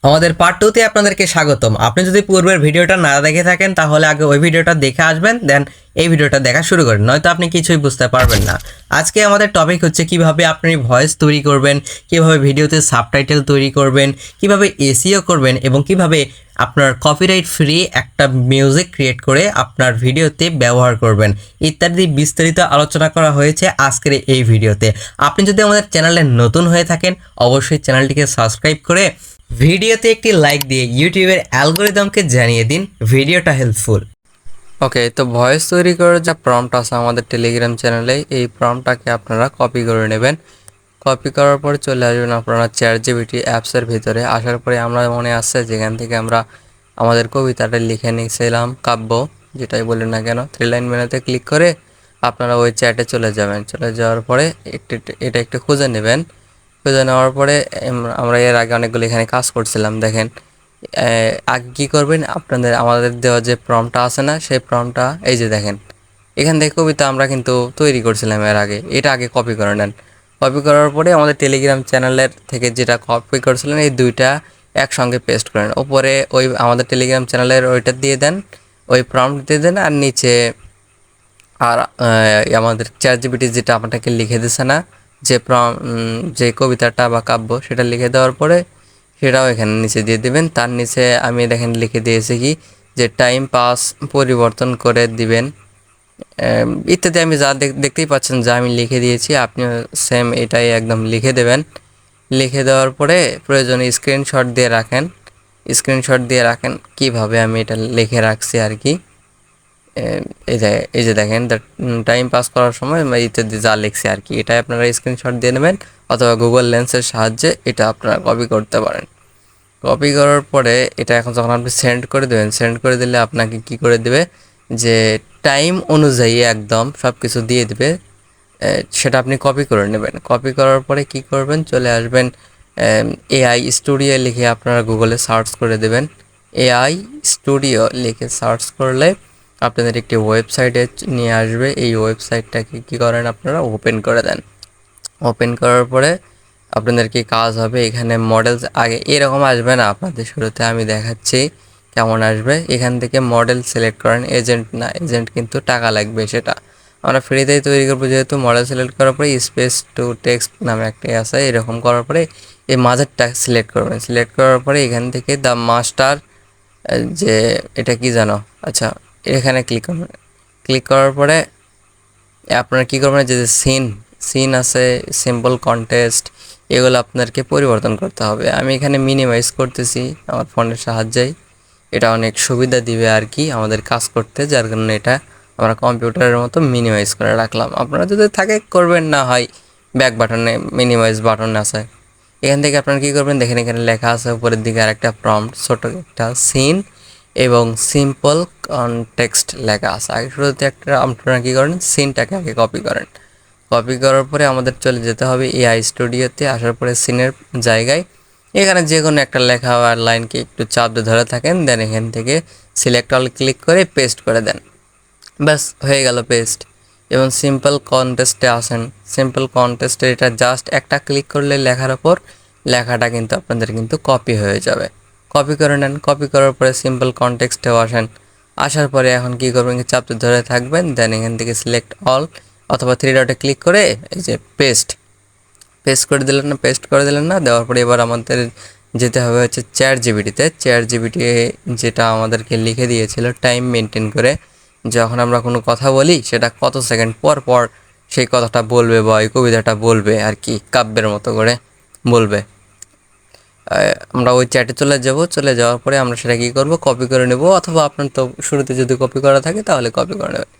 আমাদের পার্ট 2 তে আপনাদেরকে স্বাগতম। আপনি যদি পূর্বের ভিডিওটা না দেখে থাকেন তাহলে আগে ওই ভিডিওটা দেখে আসবেন, দেন এই ভিডিওটা দেখা শুরু করেন, নয়তো আপনি কিছুই বুঝতে পারবেন না। আজকে আমাদের টপিক হচ্ছে কিভাবে আপনি ভয়েস তৈরি করবেন, কিভাবে ভিডিওতে সাবটাইটেল তৈরি করবেন, কিভাবে এসইও করবেন এবং কিভাবে আপনার কপিরাইট ফ্রি একটা মিউজিক ক্রিয়েট করে আপনার ভিডিওতে ব্যবহার করবেন ইত্যাদি বিস্তারিত আলোচনা করা হয়েছে আজকের এই ভিডিওতে। আপনি যদি আমাদের চ্যানেলে নতুন হয়ে থাকেন অবশ্যই চ্যানেলটিকে সাবস্ক্রাইব করে ভিডিওতে একটি লাইক দিয়ে ইউটিউবের অ্যালগোরিদমকে জানিয়ে দিন ভিডিওটা হেল্পফুল। ওকে, তো ভয়েস তৈরি করার যা প্রম্পট আছে আমাদের টেলিগ্রাম চ্যানেলে, এই প্রম্পটটাকে আপনারা কপি করে নেবেন। কপি করার পরে চলে আসবেন আপনারা চ্যাটজিপিটি অ্যাপসের ভিতরে। আসার পরে আমরা মনে আসছে যেখান থেকে আমরা আমাদের কবিতাটা লিখে নিয়েছিলাম, কাব্য যেটাই বলেন না কেন, 3 লাইন মেনুতে ক্লিক করে আপনারা ওই চ্যাটে চলে যাবেন। চলে যাওয়ার পরে এটা একটু খুঁজে নেবেন। খুঁজে নেওয়ার পরে আমরা এর আগে অনেকগুলো এখানে কাজ করছিলাম। দেখেন আগে কী করবেন, আমাদের দেওয়া যে প্রম্পটটা আছে না, সেই প্রম্পটটা এই যে দেখেন এখান থেকে কবিতা আমরা কিন্তু তৈরি করছিলাম এর আগে, এটা আগে কপি করে নেন। কপি করার পরে আমাদের টেলিগ্রাম চ্যানেলের থেকে যেটা কপি করেছিলেন এই দুইটা একসঙ্গে পেস্ট করেন। ওপরে ওই আমাদের টেলিগ্রাম চ্যানেলের ওইটা দিয়ে দেন, ওই প্রম্পট দিয়ে দেন, আর নিচে আর আমাদের চ্যাটজিপিটি যেটা আপনাকে লিখে দিছে না, যে কবিতাটা বা কাব্য সেটা লিখে দেওয়ার পরে সেটাও এখানে নিচে দিয়ে দেবেন। তার নিচে আমি দেখেন লিখে দিয়েছি কি যে টাইম পাস পরিবর্তন করে দিবেন ইত্যাদি। আমি যা দেখতেই পাচ্ছেন যা আমি লিখে দিয়েছি, আপনিও সেম এটাই একদম লিখে দেবেন। লিখে দেওয়ার পরে প্রয়োজনে স্ক্রিনশট দিয়ে রাখেন। স্ক্রিনশট দিয়ে রাখেন কীভাবে আমি এটা লিখে রাখছি আর কি। এই যে দেখেন টাইম পাস করার সময় ইত্যাদি যা লিখছি আর কি, এটাই আপনারা স্ক্রিনশট দিয়ে নেবেন অথবা গুগল লেন্সের সাহায্যে এটা আপনারা কপি করতে পারেন। কপি করার পরে এটা এখন যখন আপনি সেন্ড করে দেবেন, সেন্ড করে দিলে আপনাকে কি করে দেবে যে টাইম অনুযায়ী একদম সব কিছু দিয়ে দেবে। সেটা আপনি কপি করে নেবেন। কপি করার পরে কি করবেন, চলে আসবেন এআই স্টুডিও লিখে আপনারা গুগলে সার্চ করে দেবেন। এআই স্টুডিও লিখে সার্চ করলে আপনাদের একটি ওয়েবসাইটে নিয়ে আসবে। এই ওয়েবসাইটটাকে কী করেন, আপনারা ওপেন করে দেন। ওপেন করার পরে আপনাদের কি কাজ হবে, এখানে মডেলস আগে এরকম আসবে না আপনাদের শুরুতে, আমি দেখাচ্ছি কেমন আসবে। এখান থেকে মডেল সিলেক্ট করেন, এজেন্ট না, এজেন্ট কিন্তু টাকা লাগবে, সেটা আমরা ফ্রিতেই তৈরি করবো। যেহেতু মডেল সিলেক্ট করার পরে স্পেস টু টেক্সট নামে একটা আছে, এরকম করার পরে এই মাঝেরটা সিলেক্ট করবেন। সিলেক্ট করার পরে এখান থেকে দ্য মাস্টার, যে এটা কি জানো, আচ্ছা এখানে ক্লিক করবেন। ক্লিক করার পরে আপনারা কী করবেন, যে সিন সিন আছে, সিম্পল কন্টেস্ট, এগুলো আপনাদেরকে পরিবর্তন করতে হবে। আমি এখানে মিনিমাইজ করতেছি আমার ফোনের সাহায্যেই, এটা অনেক সুবিধা দিবে আর কি আমাদের কাজ করতে, যার কারণে এটা আমরা কম্পিউটারের মতো মিনিমাইজ করে রাখলাম। আপনারা যদি থাকে করবেন, না হয় ব্যাক বাটনে মিনিমাইজ বাটন আছে, এখান থেকে আপনারা কী করবেন, দেখেন এখানে লেখা আছে উপরের দিকে আর একটা প্রম্পট, ছোটো একটা সিন এবং সিম্পল কনটেক্সট লেখা আছে। আগে শুরুতে একটা আপনারা কী করেন, সিনটাকে আগে কপি করেন। কপি করার পরে আমাদের চলে যেতে হবে এআই স্টুডিওতে। আসার পরে সিনের জায়গায় এখানে যে কোনো একটা লেখা আর লাইনকে একটু চাপ দিয়ে ধরে থাকেন, দেন এখান থেকে সিলেক্ট অল ক্লিক করে পেস্ট করে দেন। ব্যাস হয়ে গেল পেস্ট। এবং সিম্পল কন্টেস্টে আসেন। সিম্পল কন্টেস্টে এটা জাস্ট একটা ক্লিক করলে লেখার ওপর লেখাটা কিন্তু আপনাদের কিন্তু কপি হয়ে যাবে। কপি করে নেন। কপি করার পরে সিম্পল কনটেক্সটেও আসেন। আসার পরে এখন কী করবেন, চাপতে ধরে থাকবেন, দেন এখান থেকে সিলেক্ট অল অথবা 3 ডটে ক্লিক করে এই যে পেস্ট পেস্ট করে দিলেন না, পেস্ট করে দিলেন না, দেওয়ার পরে এবার আমাদের যেতে হবে হচ্ছে চ্যাটজিপিটিতে। চ্যাটজিপিটি যেটা আমাদেরকে লিখে দিয়েছিল টাইম মেনটেন করে, যখন আমরা কোনো কথা বলি সেটা কত সেকেন্ড পর পর সেই কথাটা বলবে বা ওই কবিতাটা বলবে আর কি, কাব্যের মতো করে বলবে। আমরা ওই চ্যাটে চলে যাব। চলে যাওয়ার পরে আমরা সেটা কী করব, কপি করে নেব, অথবা আপনার তো শুরুতে যদি কপি করা থাকে তাহলে কপি করে নেবেন।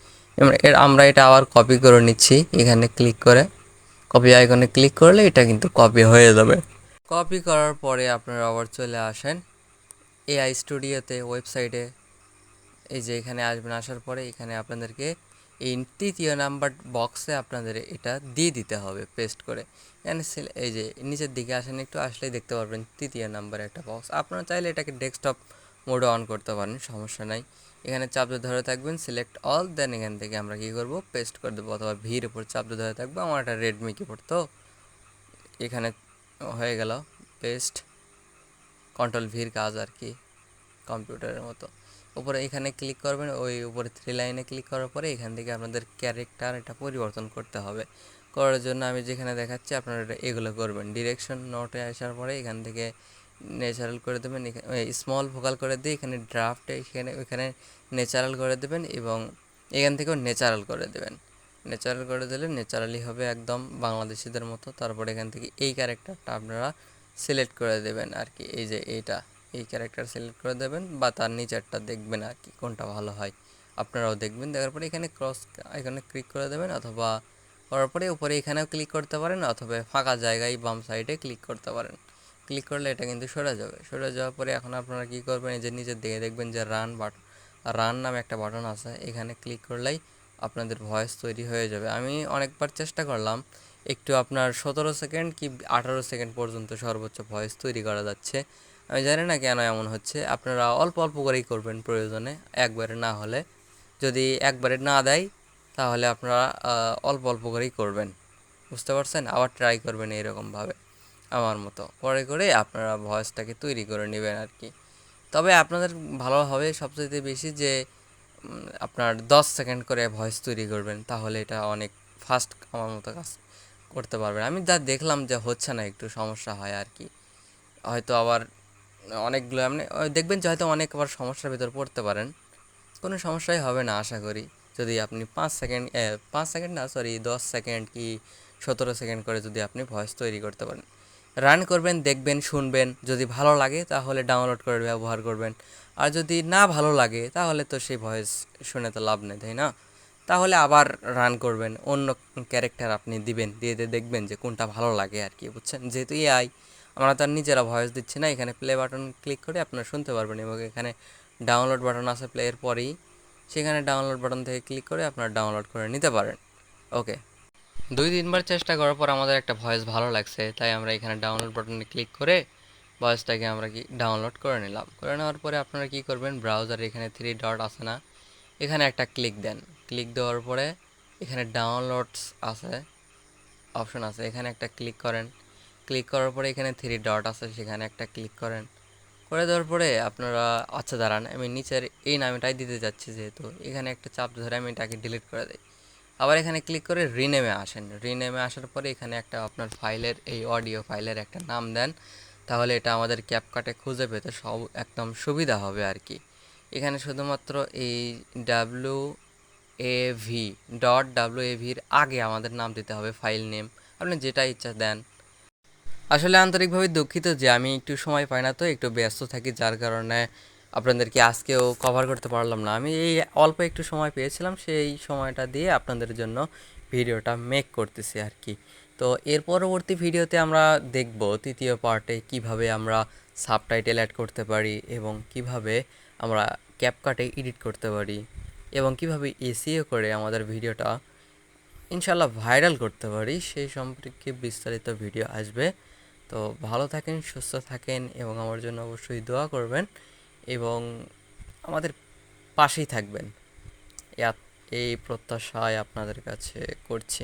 আমরা এটা আবার কপি করে নিচ্ছি। এখানে ক্লিক করে কপি আইকনে ক্লিক করলে এটা কিন্তু কপি হয়ে যাবে। কপি করার পরে আপনারা আবার চলে আসেন এআই স্টুডিওতে, ওয়েবসাইটে। এই যে এখানে আসবেন, আসার পরে এখানে আপনাদেরকে এই 3য় নাম্বার বক্সে আপনাদের এটা দিয়ে দিতে হবে পেস্ট করে। এখানে এই যে নিচের দিকে আসেন, একটু আসলেই দেখতে পারবেন 3য় নাম্বারে একটা বক্স। আপনারা চাইলে এটাকে ডেস্কটপ মোডে অন করতে পারেন, সমস্যা নাই। এখানে চাপতে ধরে থাকবেন, সিলেক্ট অল, দেন এখান থেকে আমরা কী করবো, পেস্ট করে দেবো, অথবা ভির উপর চাপতে ধরে থাকবো। আমার একটা রেডমি কিবোর্ড, তো এখানে হয়ে গেল পেস্ট। কন্ট্রোল ভির কাজ আর কি, কম্পিউটারের মতো। উপরে এখানে ক্লিক করবেন, ওই উপরে 3 লাইনে ক্লিক করার পরে এখান থেকে আপনাদের ক্যারেক্টার এটা পরিবর্তন করতে হবে। করার জন্য আমি যেখানে দেখাচ্ছি আপনারা এগুলো করবেন। ডিরেকশন নোটে আসার পরে এখান থেকে ন্যাচারাল করে দেবেন, স্মল ফোকাল করে দিয়ে এখানে ড্রাফটে ওইখানে ন্যাচারাল করে দেবেন এবং এখান থেকেও ন্যাচারাল করে দেবেন। ন্যাচারাল করে দিলে ন্যাচারালি হবে একদম বাংলাদেশিদের মতো। তারপরে এখান থেকে এই ক্যারেক্টারটা আপনারা সিলেক্ট করে দেবেন আর কি, এই যে এইটা, এই ক্যারেক্টার সিলেক্ট করে দেবেন বা তার নিচেরটা দেখবেন আর কি কোনটা ভালো হয়, আপনারাও দেখবেন। দেখার পরে এখানে এখানে ক্লিক করে দেবেন, অথবা করার পরে উপরে এখানেও ক্লিক করতে পারেন, অথবা ফাঁকা জায়গায় বাম সাইডে ক্লিক করতে পারেন। ক্লিক করলে এটা কিন্তু সরে যাবে। সরে যাওয়ার পরে এখন আপনারা কী করবেন, এই যে নিচের দিকে দেখবেন যে রান নামে একটা বাটন আছে, এখানে ক্লিক করলেই আপনাদের ভয়েস তৈরি হয়ে যাবে। আমি অনেকবার চেষ্টা করলাম, একটু আপনার 17 সেকেন্ড কি 18 সেকেন্ড পর্যন্ত সর্বোচ্চ ভয়েস তৈরি করা যাচ্ছে। আমি জানি না কেন এমন হচ্ছে, আপনারা অল্প অল্প করেই করবেন প্রয়োজনে, একবারে না হলে, যদি একবারে না দেয় তাহলে আপনারা অল্প অল্প করেই করবেন, বুঝতে পারছেন? আবার ট্রাই করবেন এইরকমভাবে আমার মতো করে করে আপনারা ভয়েসটাকে তৈরি করে নেবেন আর কি। তবে আপনাদের ভালো হবে সবচেয়ে বেশি যে আপনার 10 সেকেন্ড করে ভয়েস তৈরি করবেন, তাহলে এটা অনেক ফাস্ট আমার মতো কাজ করতে পারবেন। আমি যা দেখলাম যে হচ্ছে না, একটু সমস্যা হয় আর কি। হয়তো আবার অনেকগুলো আপনি দেখবেন যে হয়তো অনেক আবার সমস্যার ভিতর পড়তে পারেন, কোনো সমস্যাই হবে না আশা করি। যদি আপনি 5 সেকেন্ড না, সরি 10 সেকেন্ড কি 17 সেকেন্ড করে যদি আপনি ভয়েস তৈরি করতে পারেন, রান করবেন, দেখবেন, শুনবেন, যদি ভালো লাগে তাহলে ডাউনলোড করে ব্যবহার করবেন। আর যদি না ভালো লাগে তাহলে তো সেই ভয়েস শুনে তো লাভ নেই, তাই না? তাহলে আবার রান করবেন, অন্য ক্যারেক্টার আপনি দিবেন, দিয়ে দেখবেন যে কোনটা ভালো লাগে আর কি, বুঝছেন? যেহেতু এআই, আমরা তার নিজেরা ভয়েস দিচ্ছি না। এখানে প্লে বাটন ক্লিক করে আপনারা শুনতে পারবেন এবং এখানে ডাউনলোড বাটন আছে প্লেয়ের পরেই, সেখানে ডাউনলোড বাটন থেকে ক্লিক করে আপনারা ডাউনলোড করে নিতে পারেন। ওকে, 2-3 বার চেষ্টা করার পর আমাদের একটা ভয়েস ভালো লাগছে, তাই আমরা এখানে ডাউনলোড বাটনে ক্লিক করে ভয়েসটাকে আমরা কি ডাউনলোড করে নিলাম। করে নেওয়ার পরে আপনারা কি করবেন, ব্রাউজারে এখানে 3 ডট আছে না, এখানে একটা ক্লিক দেন। ক্লিক দেওয়ার পরে এখানে ডাউনলোডস আছে, অপশন আছে, এখানে একটা ক্লিক করেন। ক্লিক করার পরে এখানে 3 ডট আছে, সেখানে একটা ক্লিক করেন। করে দেওয়ার পরে আপনারা, আচ্ছা দাঁড়ান, আমি নিচের এই নামটাই দিতে যাচ্ছি, যেহেতু এখানে একটা চাপ ধরে আমি এটাকে ডিলিট করে দিই। আবার এখানে ক্লিক করে রিনেমে আসেন। রিনেমে আসার পরে এখানে একটা আপনার ফাইলের, এই অডিও ফাইলের একটা নাম দেন, তাহলে এটা আমাদের ক্যাপকাটে খুঁজে পেতে সব একদম সুবিধা হবে আর কি। এখানে শুধুমাত্র এই WAV .WAVর আগে আমাদের নাম দিতে হবে, ফাইল নেম আপনি যেটা ইচ্ছা দেন। আসলে আন্তরিকভাবে দুঃখিত যে আমি একটু সময় পাই না, তো একটু ব্যস্ত থাকি, যার কারণে আপনাদেরকে আজকেও কভার করতে পারলাম না। আমি এই অল্প একটু সময় পেয়েছিলাম, সেই সময়টা দিয়ে আপনাদের জন্য ভিডিওটা মেক করতেছি আর কি। তো এর পরবর্তী ভিডিওতে আমরা দেখব তৃতীয় পার্টে কিভাবে আমরা সাবটাইটেল অ্যাড করতে পারি এবং কিভাবে আমরা ক্যাপকাটে এডিট করতে পারি এবং কিভাবে এসইও করে আমাদের ভিডিওটা ইনশাল্লাহ ভাইরাল করতে পারি, সেই সম্পর্কে বিস্তারিত ভিডিও আসবে। তো ভালো থাকেন, সুস্থ থাকেন এবং আমার জন্য অবশ্যই দোয়া করবেন এবং আমাদের পাশেই থাকবেন, এই প্রত্যাশায় আপনাদের কাছে করছি।